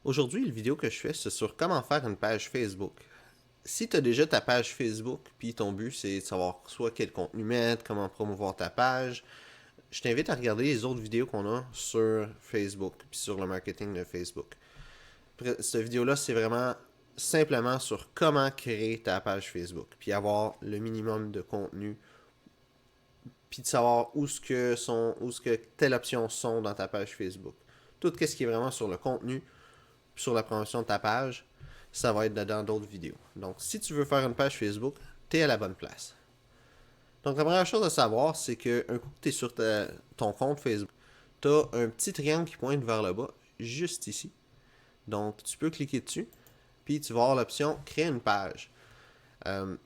Aujourd'hui, la vidéo que je fais, c'est sur comment faire une page Facebook. Si tu as déjà ta page Facebook, puis ton but c'est de savoir soit quel contenu mettre, comment promouvoir ta page, je t'invite à regarder les autres vidéos qu'on a sur Facebook, puis sur le marketing de Facebook. Cette vidéo-là, c'est vraiment simplement sur comment créer ta page Facebook, puis avoir le minimum de contenu, puis de savoir où ce que telles options sont dans ta page Facebook. Tout ce qui est vraiment sur le contenu, sur la promotion de ta page, ça va être dans d'autres vidéos. Donc, si tu veux faire une page Facebook, tu es à la bonne place. Donc, la première chose à savoir, c'est qu'un coup que tu es sur ton compte Facebook, tu as un petit triangle qui pointe vers le bas, juste ici. Donc, tu peux cliquer dessus, puis tu vas avoir l'option Créer une page. Euh,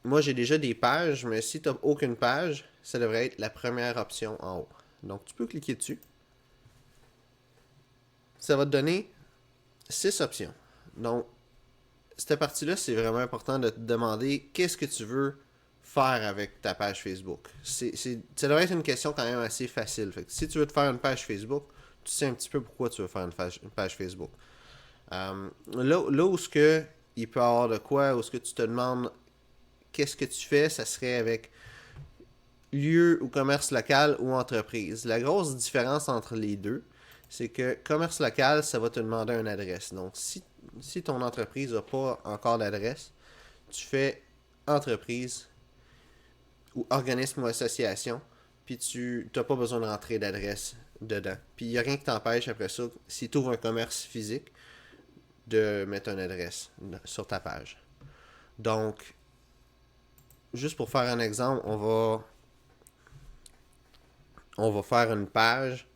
Moi, j'ai déjà des pages, mais si tu n'as aucune page, ça devrait être la première option en haut. Donc, tu peux cliquer dessus. Ça va te donner 6 options. Donc, cette partie-là, c'est vraiment important de te demander qu'est-ce que tu veux faire avec ta page Facebook. Ça devrait être une question quand même assez facile. Fait que si tu veux te faire une page Facebook, tu sais un petit peu pourquoi tu veux faire une page Facebook. Là où ce que il peut y avoir de quoi, où ce que tu te demandes qu'est-ce que tu fais, ça serait avec lieu ou commerce local ou entreprise. La grosse différence entre les deux, c'est que commerce local, ça va te demander une adresse. Donc, si ton entreprise n'a pas encore d'adresse, tu fais entreprise ou organisme ou association, puis tu n'as pas besoin de rentrer d'adresse dedans. Puis il n'y a rien qui t'empêche après ça, si tu ouvres un commerce physique, de mettre une adresse sur ta page. Donc, juste pour faire un exemple, on va faire une page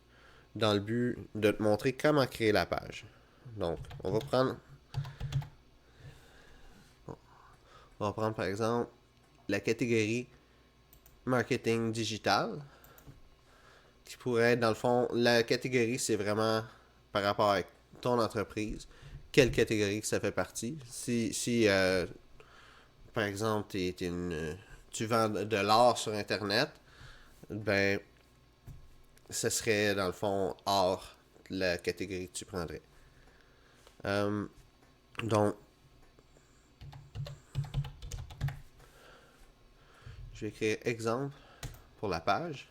dans le but de te montrer comment créer la page. Donc, on va prendre par exemple la catégorie marketing digital, qui pourrait être dans le fond, la catégorie c'est vraiment par rapport à ton entreprise, quelle catégorie que ça fait partie. Si par exemple, tu vends de l'art sur Internet, ben, ce serait dans le fond art, la catégorie que tu prendrais. Euh, donc, je vais écrire exemple pour la page.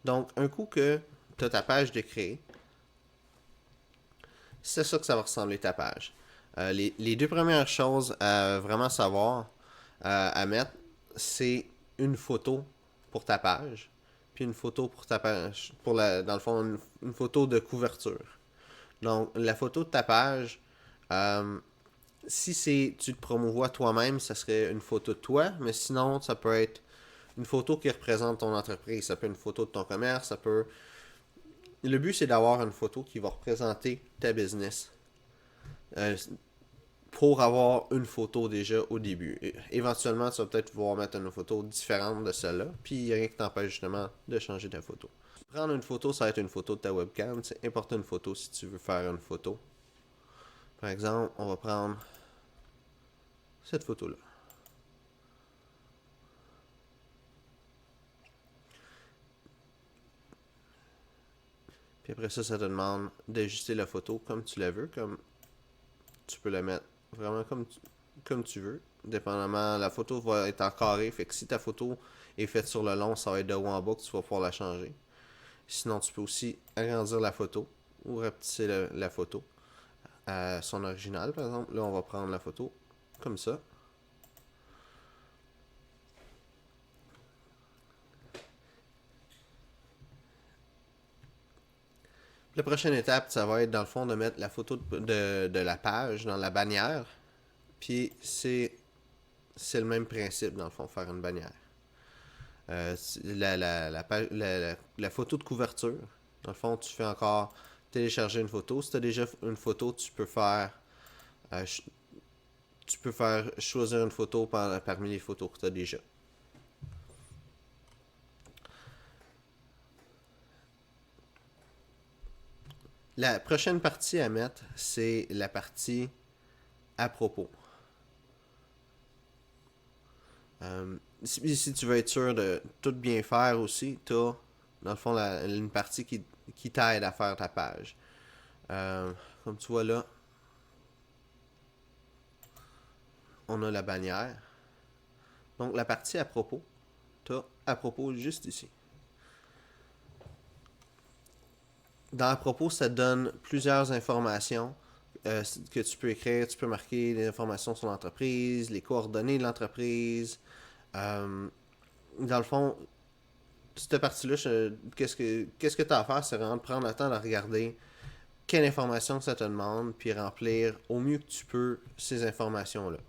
Donc, un coup que tu as ta page de créer, c'est ça que ça va ressembler ta page. Les deux premières choses à vraiment savoir à mettre, c'est une photo pour ta page, puis une photo pour ta page, dans le fond, une photo de couverture. Donc, la photo de ta page, euh, si tu te promouvois toi-même, ça serait une photo de toi, mais sinon, ça peut être une photo qui représente ton entreprise. Ça peut être une photo de ton commerce, ça peut. Le but, c'est d'avoir une photo qui va représenter ta business. Euh, pour avoir une photo déjà au début. Éventuellement, tu vas peut-être pouvoir mettre une photo différente de celle-là, puis il n'y a rien qui t'empêche justement de changer ta photo. Prendre une photo, ça va être une photo de ta webcam. C'est important une photo si tu veux faire une photo. Par exemple, on va prendre cette photo-là. Puis après ça, ça te demande d'ajuster la photo comme tu la veux, comme tu peux la mettre vraiment comme tu veux. Dépendamment, la photo va être en carré, fait que si ta photo est faite sur le long, ça va être de haut en bas que tu vas pouvoir la changer. Sinon, tu peux aussi agrandir la photo ou rapetisser la photo à son original, par exemple. Là, on va prendre la photo comme ça. La prochaine étape, ça va être dans le fond de mettre la photo de la page dans la bannière. Puis c'est le même principe, dans le fond, faire une bannière. La photo de couverture, dans le fond, tu fais encore télécharger une photo. Si tu as déjà une photo, euh, tu peux faire choisir une photo parmi les photos que tu as déjà. La prochaine partie à mettre, c'est la partie à propos. Si tu veux être sûr de tout bien faire aussi, tu as dans le fond une partie qui t'aide à faire ta page. Comme tu vois là, on a la bannière. Donc la partie à propos, tu as à propos juste ici. Dans à propos, ça te donne plusieurs informations que tu peux écrire. Tu peux marquer les informations sur l'entreprise, les coordonnées de l'entreprise. Dans le fond, cette partie-là, qu'est-ce que tu as à faire, c'est vraiment de prendre le temps de regarder quelle information ça te demande, puis remplir au mieux que tu peux ces informations-là.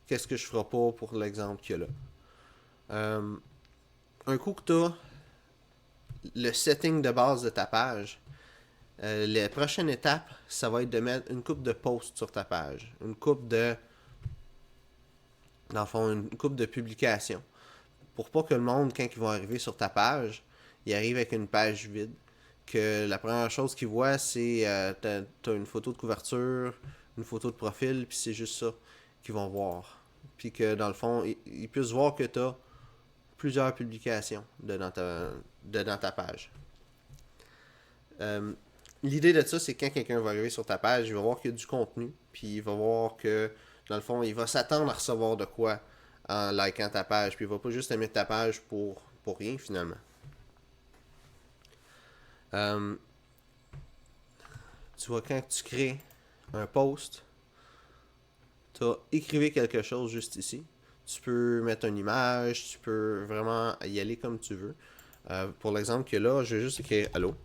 Qu'est-ce que je ferai pas pour l'exemple qu'il y a là. Un coup que tu as le setting de base de ta page, la prochaine étape, ça va être de mettre une coupe de posts sur ta page. Une coupe de... Dans le fond, une coupe de publications. Pour pas que le monde, quand ils vont arriver sur ta page, ils arrivent avec une page vide. Que la première chose qu'ils voient, c'est t'as une photo de couverture, une photo de profil, puis c'est juste ça qu'ils vont voir. Puis que dans le fond, ils puissent voir que t'as plusieurs publications dans ta page. L'idée de ça, c'est que quand quelqu'un va arriver sur ta page, il va voir qu'il y a du contenu, puis il va voir que, dans le fond, il va s'attendre à recevoir de quoi en likant ta page, puis il va pas juste aimer ta page pour rien, finalement. Tu vois, quand tu crées un post, tu as écrivé quelque chose juste ici. Tu peux mettre une image, tu peux vraiment y aller comme tu veux. Pour l'exemple que là, je vais juste écrire allô.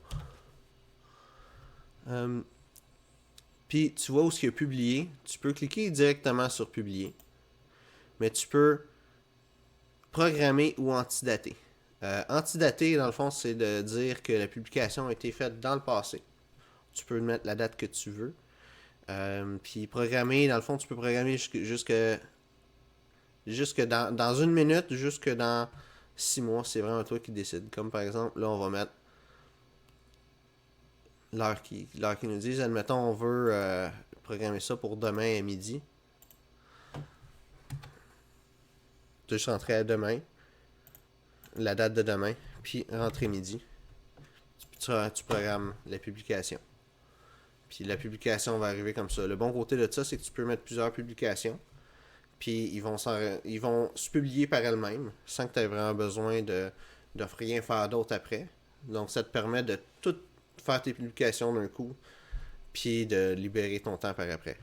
Puis tu vois où ce qu'il y a publié. Tu peux cliquer directement sur publier. Mais tu peux programmer ou antidater. Antidater, dans le fond, c'est de dire que la publication a été faite dans le passé. Tu peux mettre la date que tu veux. Puis programmer, dans le fond, tu peux programmer jusque dans une minute, jusque dans 6 mois. C'est vraiment toi qui décides. Comme par exemple, là, on va mettre l'heure qui nous dit. Admettons, on veut programmer ça pour demain à midi. Tu juste rentrer à demain, la date de demain, puis rentrer midi. Tu programmes la publication. Puis la publication va arriver comme ça. Le bon côté de ça, c'est que tu peux mettre plusieurs publications. Puis ils vont se publier par elles-mêmes, sans que tu aies vraiment besoin de rien faire d'autre après. Donc ça te permet de tout faire tes publications d'un coup, puis de libérer ton temps par après.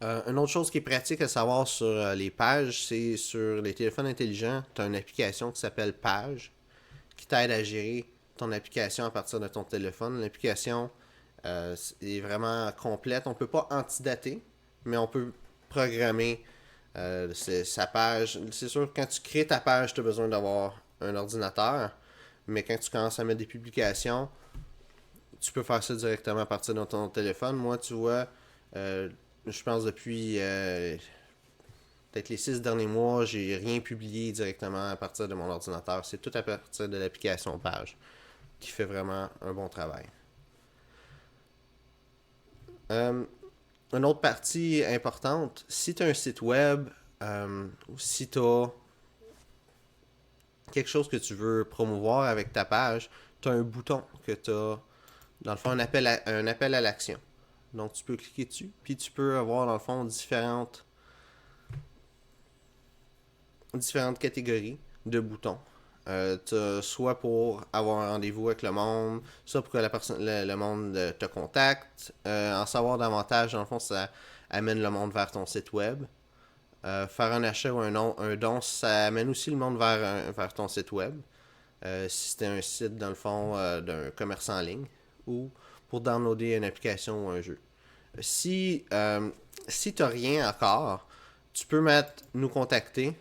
Une autre chose qui est pratique à savoir sur les pages, c'est sur les téléphones intelligents, tu as une application qui s'appelle Page, qui t'aide à gérer ton application à partir de ton téléphone. L'application est vraiment complète. On ne peut pas antidater, mais on peut programmer sa page. C'est sûr que quand tu crées ta page, tu as besoin d'avoir un ordinateur, mais quand tu commences à mettre des publications, tu peux faire ça directement à partir de ton téléphone. Moi, tu vois, je pense depuis peut-être les 6 derniers mois, j'ai rien publié directement à partir de mon ordinateur. C'est tout à partir de l'application Page qui fait vraiment un bon travail. Une autre partie importante, si tu as un site web ou si tu as quelque chose que tu veux promouvoir avec ta page, tu as un bouton que tu as, dans le fond, un appel à l'action. Donc, tu peux cliquer dessus, puis tu peux avoir, dans le fond, différentes catégories de boutons. Soit pour avoir un rendez-vous avec le monde, soit pour que le monde te contacte. En savoir davantage, dans le fond, ça amène le monde vers ton site web. Faire un achat ou un don, ça amène aussi le monde vers ton site web. Si c'était un site, dans le fond, d'un commerce en ligne, ou pour downloader une application ou un jeu. Si tu n'as rien encore, tu peux mettre nous contacter,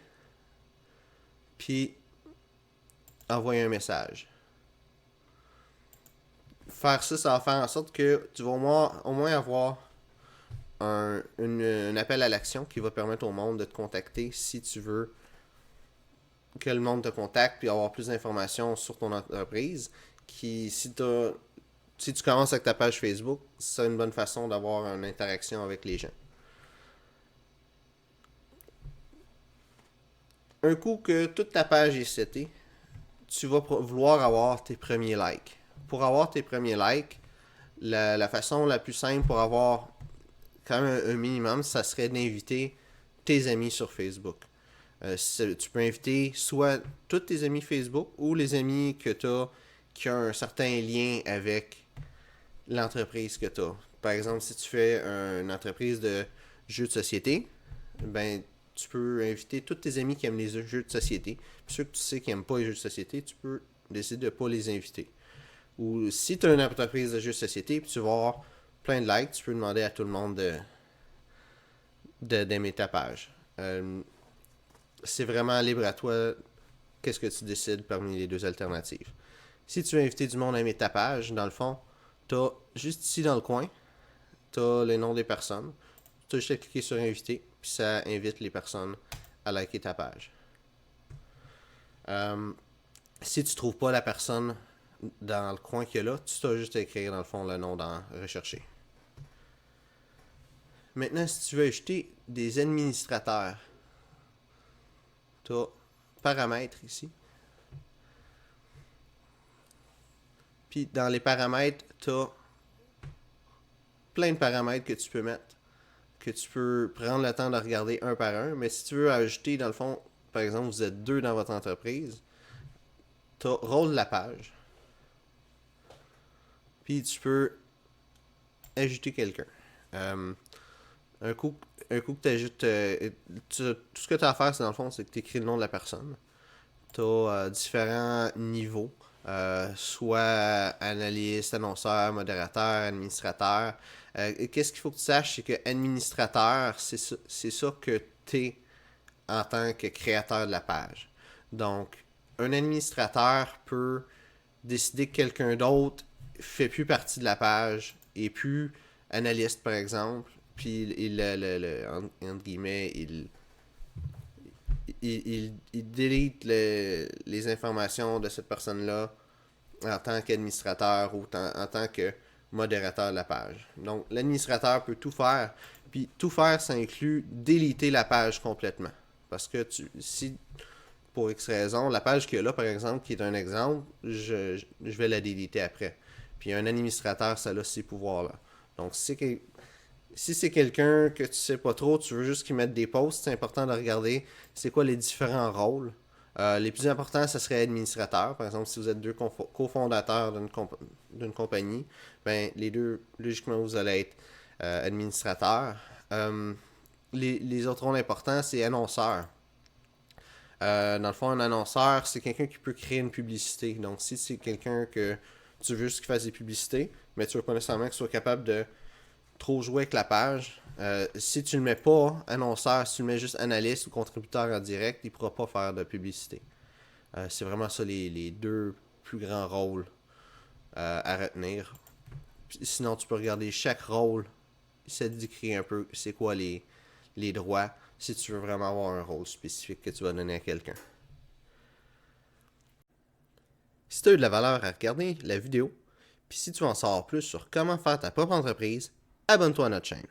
puis envoyer un message. Faire ça, ça va faire en sorte que tu vas au moins avoir un appel à l'action qui va permettre au monde de te contacter si tu veux que le monde te contacte puis avoir plus d'informations sur ton entreprise. Si tu as si tu commences avec ta page Facebook, c'est une bonne façon d'avoir une interaction avec les gens. Un coup que toute ta page est setée, tu vas vouloir avoir tes premiers likes. Pour avoir tes premiers likes, la façon la plus simple pour avoir quand même un minimum, ça serait d'inviter tes amis sur Facebook. Tu peux inviter soit tous tes amis Facebook ou les amis que tu as qui ont un certain lien avec l'entreprise que tu as. Par exemple, si tu fais une entreprise de jeux de société, ben tu peux inviter tous tes amis qui aiment les jeux de société. Puis ceux que tu sais qui n'aiment pas les jeux de société, tu peux décider de ne pas les inviter. Ou si tu as une entreprise de jeux de société, puis tu vas avoir plein de likes, tu peux demander à tout le monde d'aimer ta page. C'est vraiment libre à toi qu'est-ce que tu décides parmi les deux alternatives. Si tu veux inviter du monde à aimer ta page, dans le fond, tu as juste ici dans le coin, tu as les noms des personnes. Tu as juste à cliquer sur inviter, puis ça invite les personnes à liker ta page. Si tu ne trouves pas la personne dans le coin qu'il y a là, tu as juste à écrire dans le fond le nom dans rechercher. Maintenant, si tu veux ajouter des administrateurs, tu as paramètres ici. Puis dans les paramètres, tu as plein de paramètres que tu peux mettre, que tu peux prendre le temps de regarder un par un. Mais si tu veux ajouter, dans le fond, par exemple, vous êtes 2 dans votre entreprise, tu as rôle de la page. Puis tu peux ajouter quelqu'un. Un coup que tu ajoutes. Tout ce que tu as à faire, c'est dans le fond, c'est que tu écris le nom de la personne. Tu as différents niveaux. Soit analyste, annonceur, modérateur, administrateur. Qu'est-ce qu'il faut que tu saches, c'est que administrateur, c'est ça que tu es en tant que créateur de la page. Donc, un administrateur peut décider que quelqu'un d'autre fait plus partie de la page et plus analyste, par exemple, puis entre guillemets, il délite les informations de cette personne-là en tant qu'administrateur ou en tant que modérateur de la page. Donc, l'administrateur peut tout faire. Puis, tout faire, ça inclut déliter la page complètement. Parce que si, pour X raison, la page qu'il y a là, par exemple, qui est un exemple, je vais la déliter après. Puis, un administrateur, ça a ces pouvoirs-là. Donc, si c'est quelqu'un que tu sais pas trop, tu veux juste qu'il mette des posts, c'est important de regarder c'est quoi les différents rôles. Les plus importants, ce serait administrateur. Par exemple, si vous êtes 2 cofondateurs d'une compagnie, ben les deux, logiquement, vous allez être administrateur. Les autres rôles importants, c'est annonceur. Dans le fond, un annonceur, c'est quelqu'un qui peut créer une publicité. Donc, si c'est quelqu'un que tu veux juste qu'il fasse des publicités, mais tu veux pas nécessairement qu'il soit capable de trop jouer avec la page. Si tu le mets pas annonceur, si tu le mets juste analyste ou contributeur en direct, il pourra pas faire de publicité. C'est vraiment ça les deux plus grands rôles à retenir. Sinon, tu peux regarder chaque rôle. Ça te décrit un peu c'est quoi les droits si tu veux vraiment avoir un rôle spécifique que tu vas donner à quelqu'un. Si tu as eu de la valeur à regarder la vidéo, puis si tu veux en savoir plus sur comment faire ta propre entreprise, abonne-toi à notre chaîne.